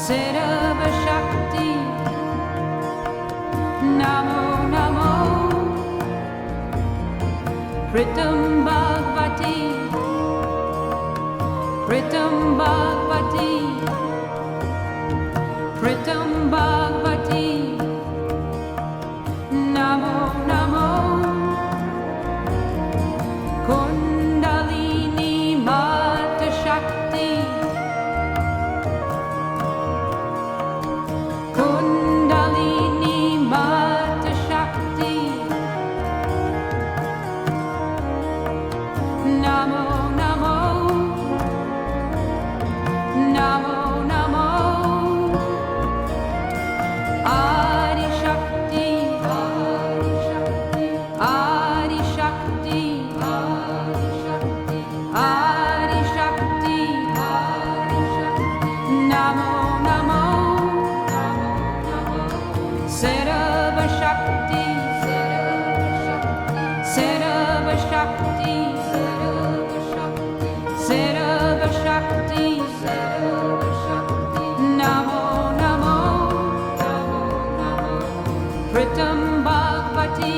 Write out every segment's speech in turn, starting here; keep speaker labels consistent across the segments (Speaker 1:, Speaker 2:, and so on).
Speaker 1: Sarva Shakti, Namo Namo, Pritam Bhagavati, Pritam Bhagavati, Pritam Bhagavati, Namo Namo, Kundalini Mata Shakti, Kundalini Mata Shakti, Namo Namo, Namo Namo, Adi Shakti, Adi Shakti, Adi Shakti, Adi Shakti, Adi Shakti, Namo Namo, Sarva Shakti, Sarva Shakti, Sarva Shakti, Namo Namo, Pritam Bhagavati,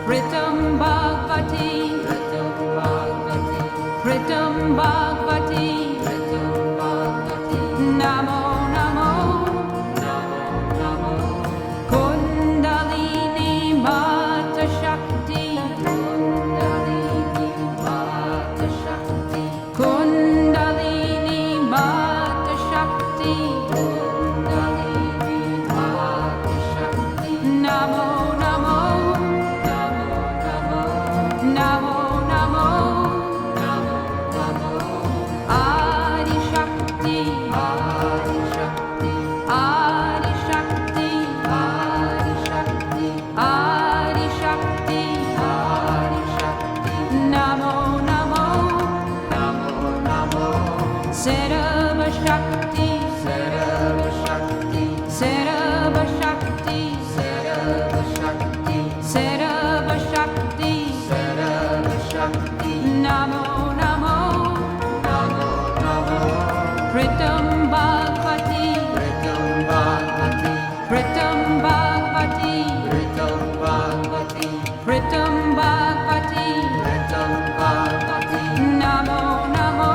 Speaker 1: Pritam Bhagavati, Pritam Bhagavati, Namo Namo, Kundalini Mata Shakti, Kundalini Mata Shakti, Namo Namo, Namo Namo, Adi Shakti, Adi Shakti, Adi Shakti, Adi Shakti, Adi Shakti, Adi Shakti, Namo Namo, Sarva Shakti, Sarva Shakti, Sarva Shakti, Sarva Shakti, Sarva Shakti, Sarva Shakti, Namo Namo, Pritam Bhagavati, Pritam Bhagavati, Pritam Bhagavati, Pritam Bhagavati, Pritam Bhagavati, Pritam Bhagavati, Namo Namo,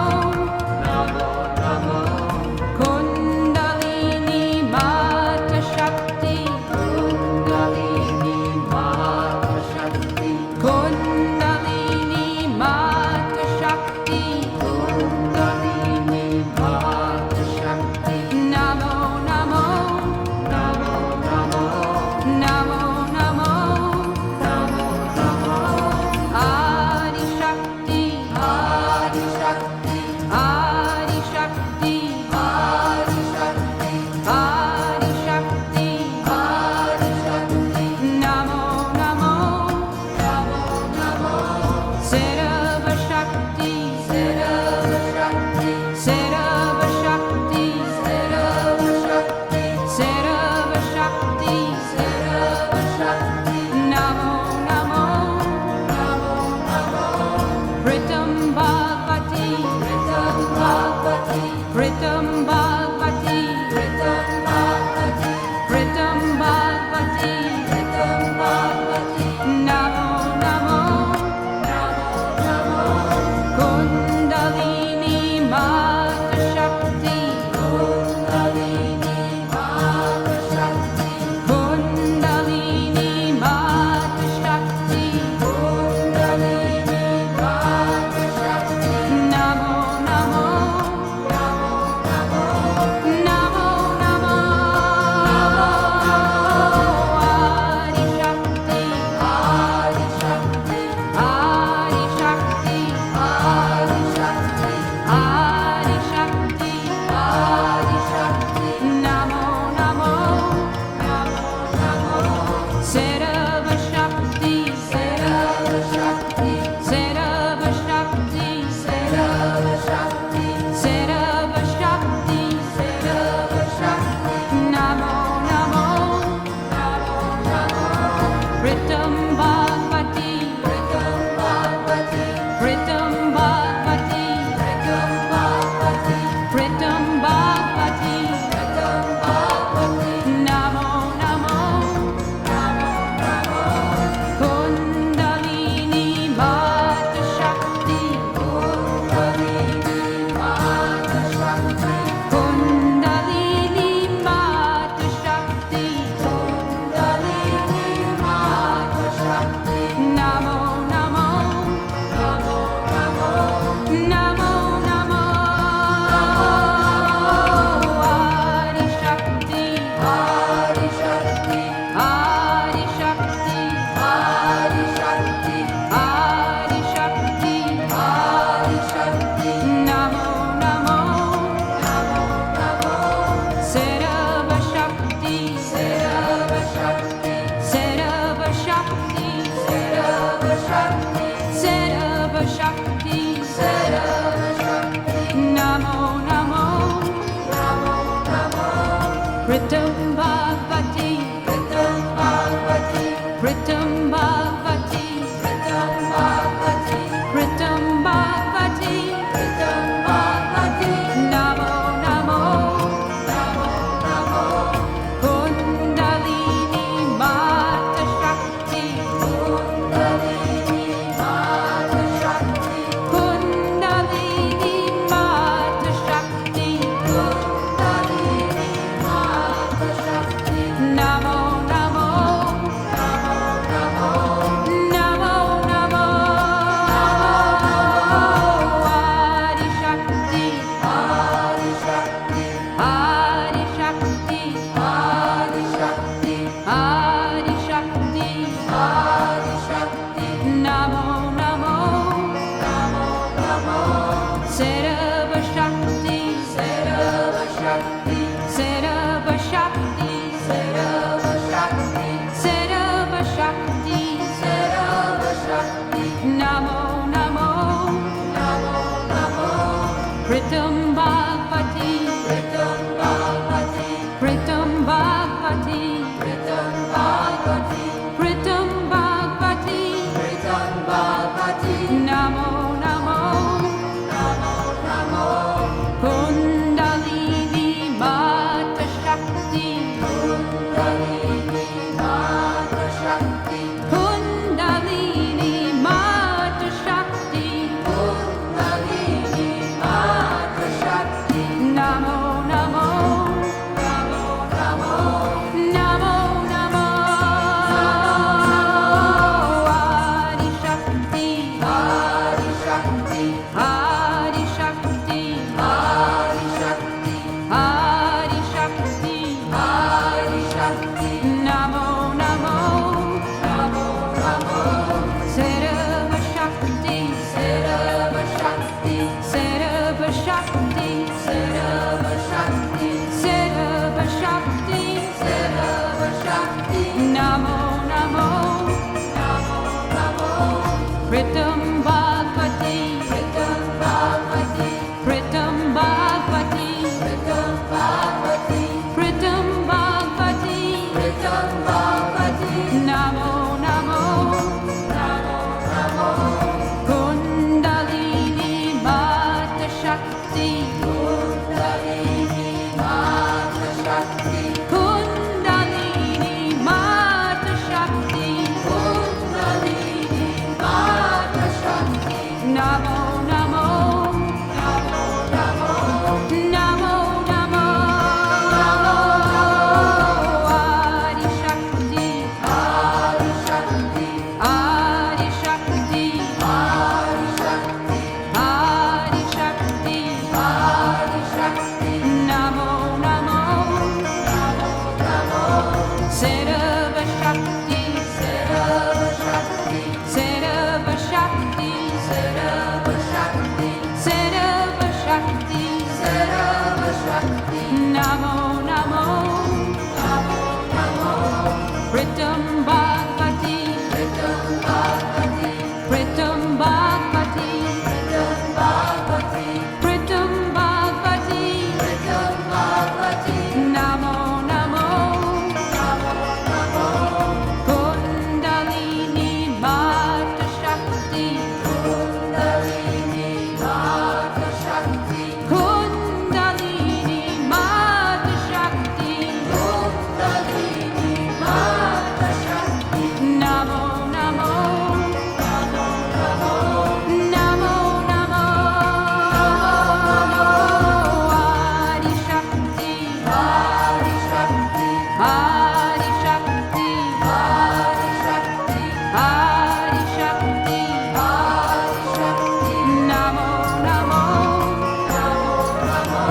Speaker 1: Kundalini Mata Shakti, Kundalini Mata Shakti, Kundalini Mata Shakti, Kundalini Mata Shakti, Namo Namo, Namo Namo, Namo Namo, Namo Namo, Adi Shakti, Adi Shakti, Adi Shakti, Adi Shakti, Adi Shakti, Adi Shakti, Namo Namo, Namo Namo, Sarva Shakti, Sarva Shakti, Sarva Shakti, Sarva Shakti, Sarva Shakti, Sarva Shakti, Namo Namo, Namo Namo, Pritam Bhagavati, Pritam Bhagavati, Pritam Bhagavati, Pritam Bhagavati, Pritam Bhagavati, Pritam Bhagavati, Namo Namo, Kundalini Mata Shakti, Kundalini Mata Shakti, Kundalini Mata Shakti, Kundalini Mata Shakti, Namo Namo, Sarva Shakti, Sarva Shakti, Sarva Shakti, Sarva Shakti, Sarva Shakti, Sarva Shakti, Namo Namo, Namo Namo, Pritam Bhagavati, Pritam Bhagavati, Pritam Bhagavati, Pritam Bhagavati, Pritam Bhagavati, Pritam Bhagavati, Namo Namo, Namo Namo, Kundalini Mata Shakti, Kundalini Mata Shakti, Kundalini Mata Shakti, Kundalini Mata Shakti, Namo Namo, Namo Namo, Namo Namo, Adi Shakti, Adi Shakti, Adi Shakti, Adi Shakti, Adi Shakti, Adi Shakti, Namo Namo, Namo Namo, Sarva Shakti, Sarva Shakti, Sarva Shakti, Sarva Shakti, Sarva Shakti, Sarva Shakti, Namo Namo, Namo Namo, Pritam Bhagavati, Pritam Bhagavati, Pritam Bhagavati, Pritam Bhagavati, Pritam Bhagavati, Pritam Bhagavati, Namo Namo, Namo Namo, Kundalini Mata Shakti, Kundalini Mata Shakti, Kundalini Mata Shakti, Kundalini Mata Shakti, Namo Namo, Namo Namo, Namo Namo, Adi Shakti, Adi Shakti, Adi Shakti, Adi Shakti, Adi Shakti, Adi Shakti, Namo Namo, Namo Namo, Sarva Shakti, Sarva Shakti, Sarva Shakti, Sarva Shakti, Sarva Shakti, Sarva Shakti, Namo Namo, Namo Namo, Pritam Bhagavati, Pritam Bhagavati, Pritam Bhagavati, Pritam Bhagavati, Pritam Bhagavati, Pritam Bhagavati, Namo Namo, Namo Namo, Kundalini Mata Shakti, Kundalini Mata Shakti, Kundalini Mata Shakti, Kundalini Mata Shakti, Namo Namo, Namo Namo, Namo Namo, Adi Shakti, Adi Shakti, Adi Shakti, Adi Shakti, Adi Shakti, Adi Shakti, Namo Namo, Namo Namo,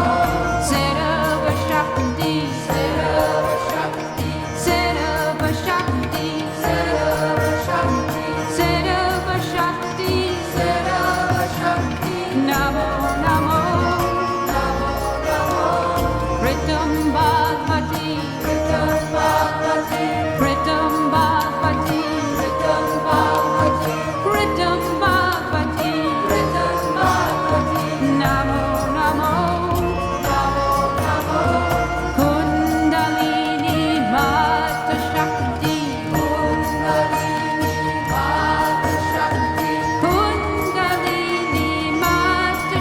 Speaker 1: Sarva Shakti, Sarva Shakti, Sarva Shakti, Sarva Shakti, Sarva Shakti, Sarva Shakti, Namo Namo, Namo Namo, Pritam Bhagavati, Pritam Bhagavati, Pritam Bhagavati, Pritam Bhagavati, Pritam Bhagavati, Pritam Bhagavati, Namo Namo, Namo Namo, Kundalini Mata Shakti, Kundalini Mata Shakti, Kundalini Mata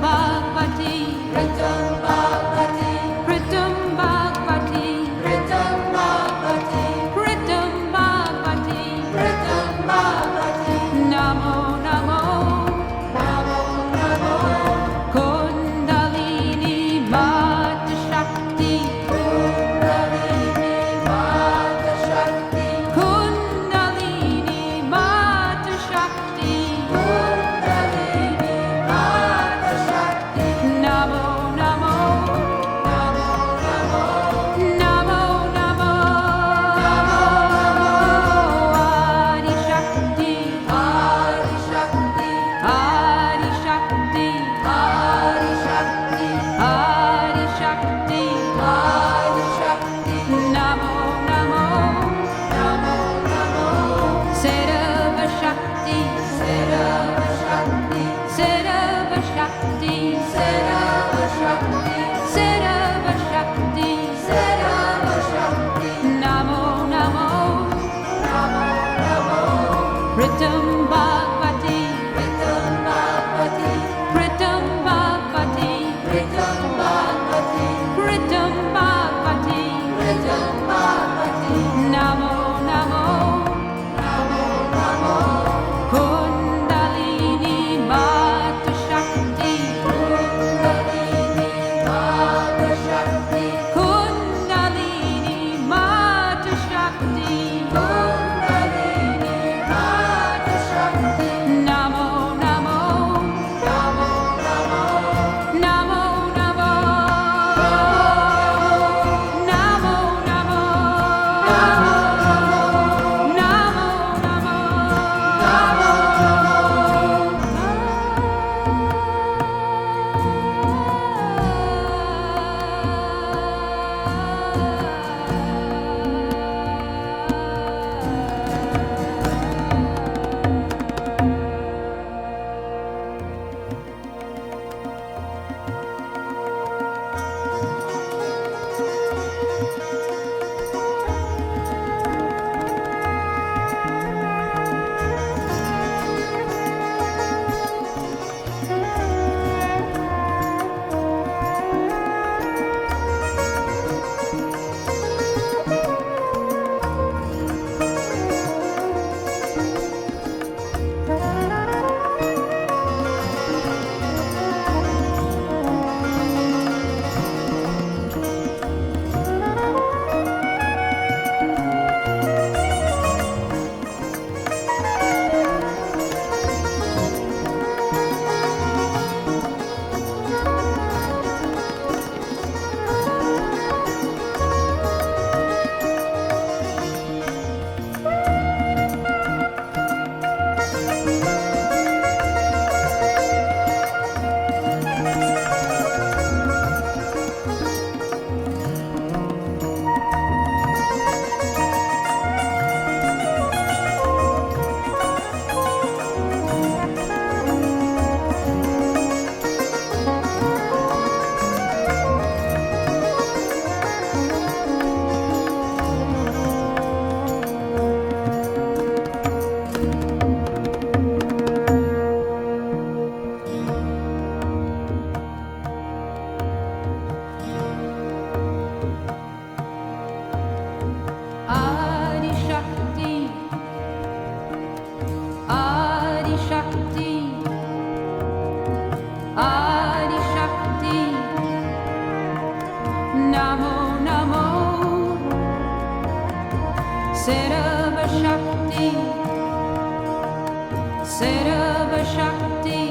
Speaker 1: Bhagavati, Ritam Bhagavati, Ritam Bhagavati, Ritam Bhagavati, Ritam Bhagavati, Ritam Bhagavati, Namo Namo, Namo Namo, Kundalini Mata Shakti, Kundalini Mata Shakti, Kundalini Mata Shakti, Kundalini Mata Shakti, Namo Namo, Namo Namo, Namo Namo, Namo Adi Shakti, Adi Shakti, Adi Shakti, Adi Shakti, Adi Shakti, Adi Shakti, Namo Namo, Namo Namo, Sarva Shakti, Sarva Shakti, Sarva Shakti, Sarva Shakti, Sarva Shakti, Sarva Shakti, Namo Namo, Namo Namo, Ritam Bhagavati, Ritam Bhagavati, Ritam Bhagavati, Ritam Bhagavati, Ritam Bhagavati, Ritam Bhagavati, Namo Namo, Namo Namo, Kundalini Mata Shakti, Kundalini Mata Shakti, Kundalini Mata Shakti, Kundalini Mata Shakti, Namo Namo, Namo Namo, Namo Namo, Namo Namo, Namo Adi Shakti, Adi Shakti, Adi Shakti, Namo Namo, Sarva Shakti, Sarva Shakti,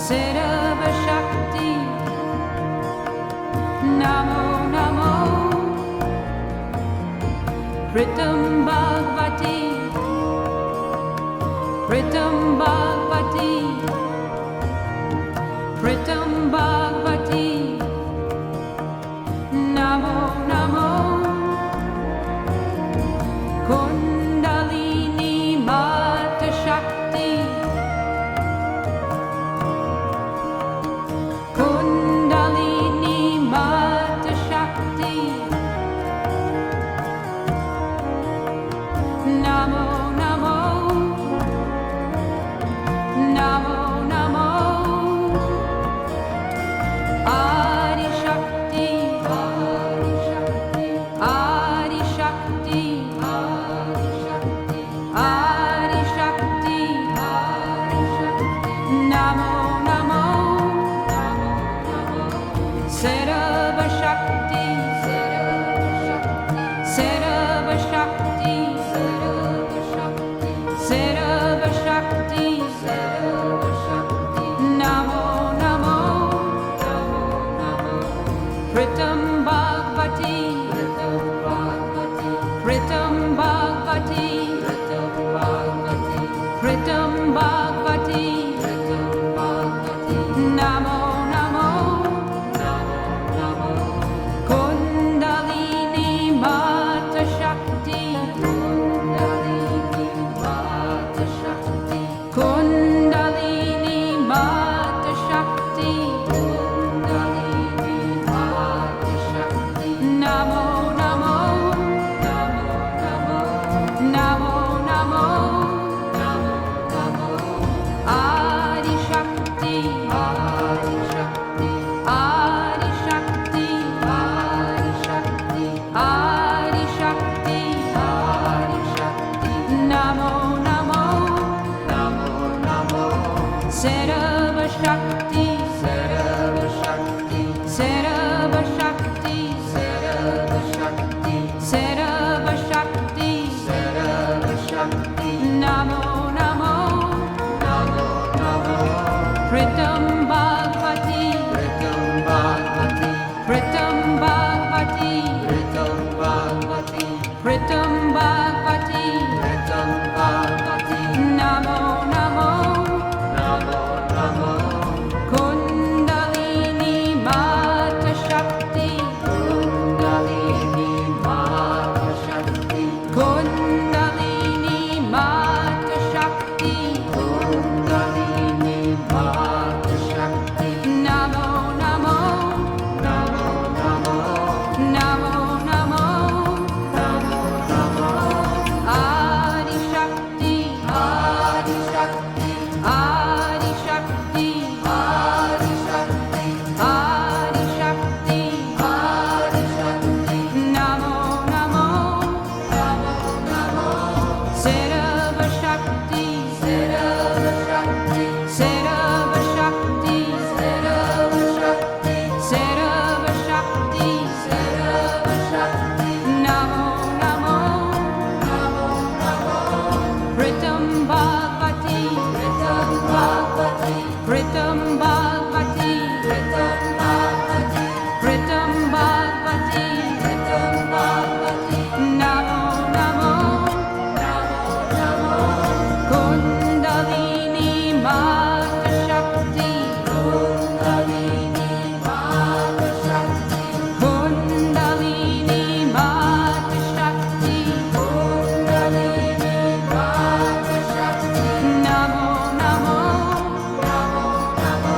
Speaker 1: Sarva Shakti, Namo Namo, Ritam Bhagavati, Ritam Bhagavati, Ritam Bhagavati, Namo Namo, Kundalini Mata Shakti, Kundalini Mata Shakti, Namo Namo, Namo Sarva Shakti,
Speaker 2: Sarva Shakti,
Speaker 1: Sarva Shakti,
Speaker 2: Sarva Shakti,
Speaker 1: Sarva Shakti,
Speaker 2: Sarva Shakti,
Speaker 1: Namo Namo,
Speaker 2: Namo Namo,
Speaker 1: Pritam Bhagavati,
Speaker 2: Pritam Bhagavati,
Speaker 1: Pritam Bhagavati,
Speaker 2: Pritam Bhagavati,
Speaker 1: Pritam Bhagavati,
Speaker 2: Pritam Bhagavati,
Speaker 1: Namo Namo,
Speaker 2: Namo Namo,
Speaker 1: Kundalini Mata Shakti,
Speaker 2: Kundalini Mata Shakti,
Speaker 1: Kundalini Mata Shakti,
Speaker 2: Kundalini Mata Shakti,
Speaker 1: Namo Namo,
Speaker 2: Namo Namo,
Speaker 1: Namo Namo,
Speaker 2: Namo Namo,
Speaker 1: Adi Shakti,
Speaker 2: Adi Shakti,
Speaker 1: Adi Shakti,
Speaker 2: Adi Shakti,
Speaker 1: Adi Shakti,
Speaker 2: Adi Shakti,
Speaker 1: Namo Namo,
Speaker 2: Namo Namo,
Speaker 1: Sarva Shakti,
Speaker 2: Sarva Shakti,
Speaker 1: Sarva Shakti,
Speaker 2: Sarva Shakti,
Speaker 1: Sarva Shakti,
Speaker 2: Sarva Shakti,
Speaker 1: Namo Namo,
Speaker 2: Namo Namo,
Speaker 1: Pritam Bhagavati,
Speaker 2: Pritam Bhagavati,
Speaker 1: Pritam Bhagavati,
Speaker 2: Pritam Bhagavati,
Speaker 1: Pritam Bhagavati,
Speaker 2: Pritam Bhagavati,
Speaker 1: Namo Namo,
Speaker 2: Namo Namo,
Speaker 1: Kundalini Mata Shakti,
Speaker 2: Kundalini Mata Shakti,
Speaker 1: Kundalini Mata Shakti,
Speaker 2: Kundalini Mata Shakti,
Speaker 1: Namo Namo,
Speaker 2: Namo Namo,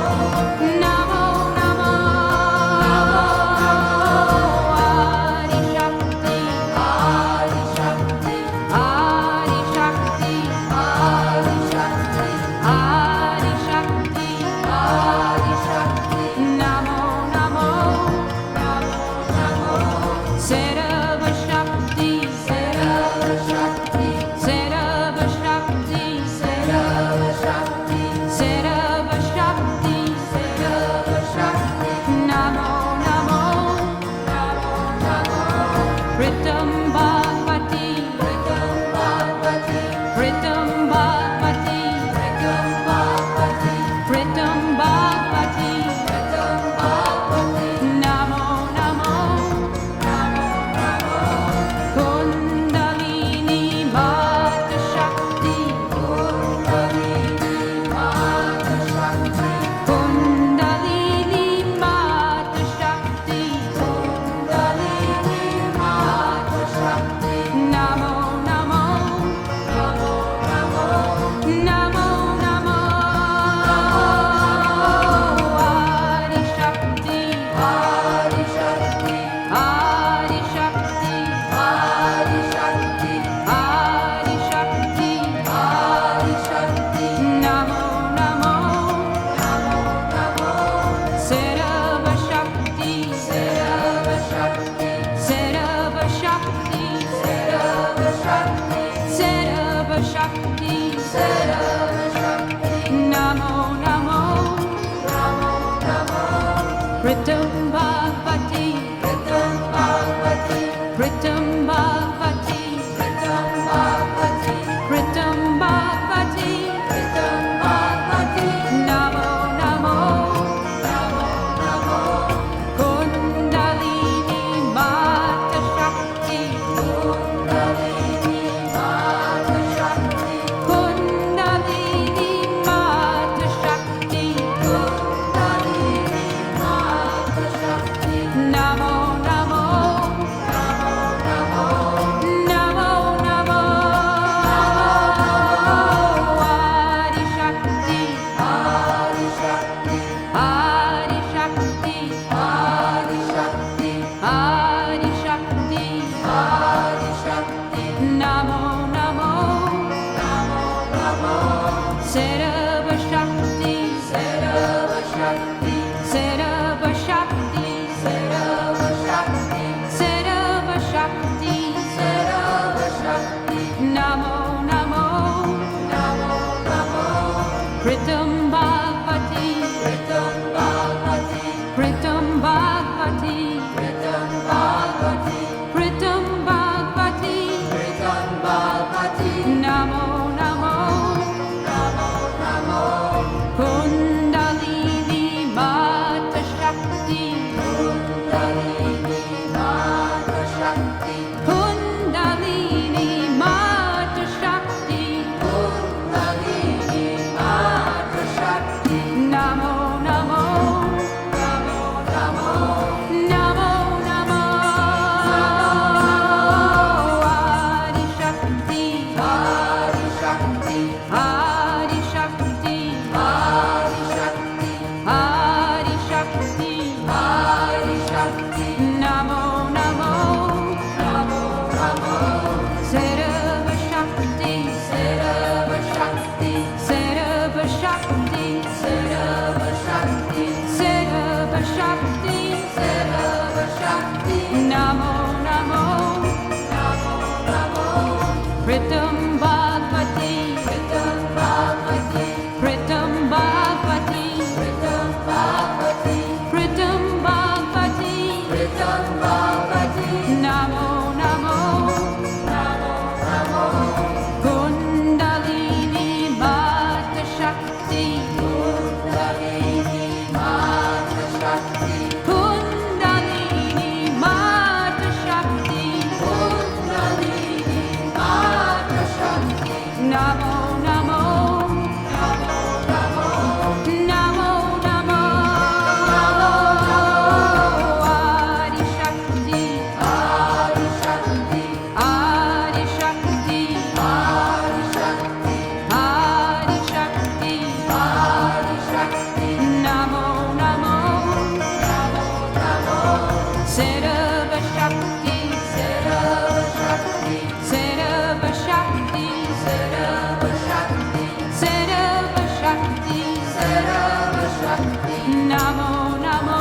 Speaker 1: Namo Namo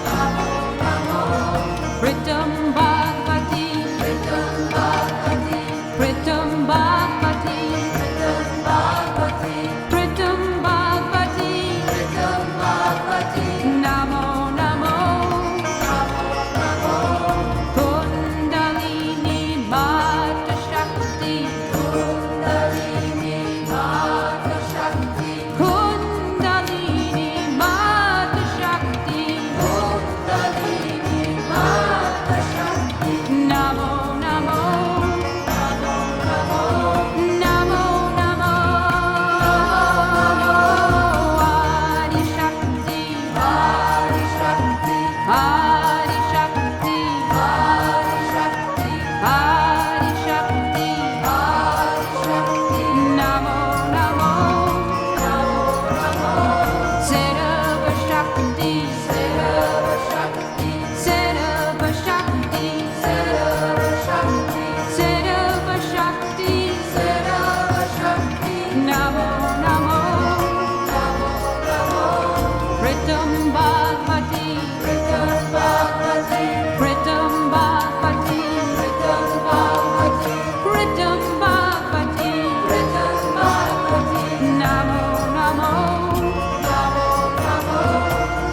Speaker 2: Namo Namo
Speaker 1: Pritam Bhagavati
Speaker 2: Pritam Bhagavati
Speaker 1: Pritam Bhagavati
Speaker 2: Pritam Bhagavati
Speaker 1: Pritam Bhagavati
Speaker 2: Pritam Bhagavati
Speaker 1: Namo Namo
Speaker 2: Namo Namo
Speaker 1: Kundalini Mata Shakti
Speaker 2: Kundalini Mata Shakti
Speaker 1: Kundalini Mata Shakti
Speaker 2: Kundalini Mata Shakti
Speaker 1: Namo Namo
Speaker 2: Namo Namo
Speaker 1: Namo Namo Adi Shakti
Speaker 2: Adi Shakti
Speaker 1: Adi Shakti
Speaker 2: Adi Shakti
Speaker 1: Adi Shakti
Speaker 2: Adi Shakti
Speaker 1: Namo Namo
Speaker 2: Namo Namo
Speaker 1: Sarva Shakti
Speaker 2: Sarva Shakti
Speaker 1: Sarva Shakti
Speaker 2: Sarva Shakti
Speaker 1: Sarva Shakti
Speaker 2: Sarva Shakti
Speaker 1: Namo Namo
Speaker 2: Namo Namo
Speaker 1: Pritam Bhagavati
Speaker 2: Pritam Bhagavati
Speaker 1: Pritam Bhagavati
Speaker 2: Pritam Bhagavati
Speaker 1: Pritam Bhagavati
Speaker 2: Pritam Bhagavati
Speaker 1: Namo Namo
Speaker 2: Namo Namo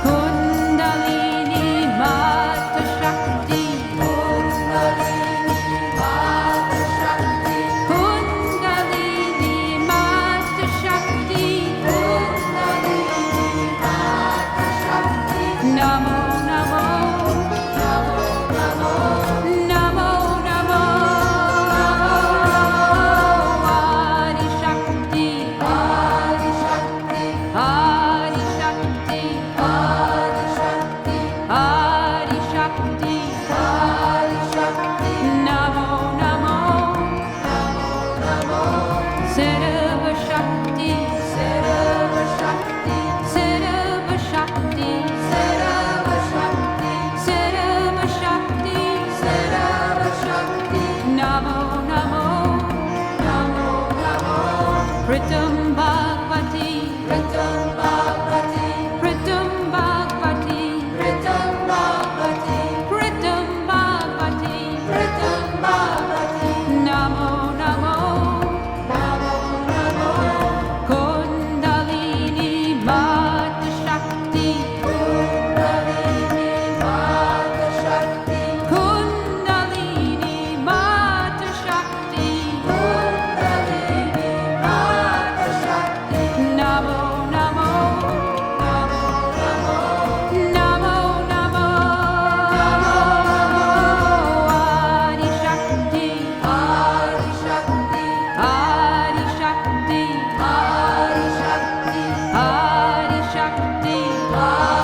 Speaker 1: Kundalini Mata Shakti
Speaker 2: Kundalini Mata Shakti
Speaker 1: Kundalini Mata Shakti
Speaker 2: Kundalini Mata Shakti
Speaker 1: Namo Namo
Speaker 2: Namo Namo
Speaker 1: Namo Namo Adi Shakti
Speaker 2: Adi Shakti
Speaker 1: Adi Shakti
Speaker 2: Adi Shakti
Speaker 1: Adi Shakti
Speaker 2: Adi Shakti
Speaker 1: Namo Namo
Speaker 2: Namo Namo
Speaker 1: Sarva Shakti
Speaker 2: Sarva Shakti
Speaker 1: Sarva Shakti
Speaker 2: Sarva Shakti
Speaker 1: Sarva Shakti
Speaker 2: Sarva Shakti
Speaker 1: Namo Namo
Speaker 2: Namo Namo
Speaker 1: Pritam Bhagavati
Speaker 2: Pritam Bhagavati
Speaker 1: Pritam Bhagavati
Speaker 2: Pritam Bhagavati
Speaker 1: Pritam Bhagavati
Speaker 2: Pritam Bhagavati
Speaker 1: Namo Namo
Speaker 2: Namo Namo
Speaker 1: Kundalini Mata Shakti
Speaker 2: Kundalini Mata Shakti
Speaker 1: Kundalini Mata Shakti
Speaker 2: Kundalini Mata Shakti
Speaker 1: Namo Namo
Speaker 2: Namo Namo
Speaker 1: Namo Namo Adi Shakti
Speaker 2: Adi Shakti
Speaker 1: Adi Shakti
Speaker 2: Adi Shakti
Speaker 1: Adi Shakti
Speaker 2: Adi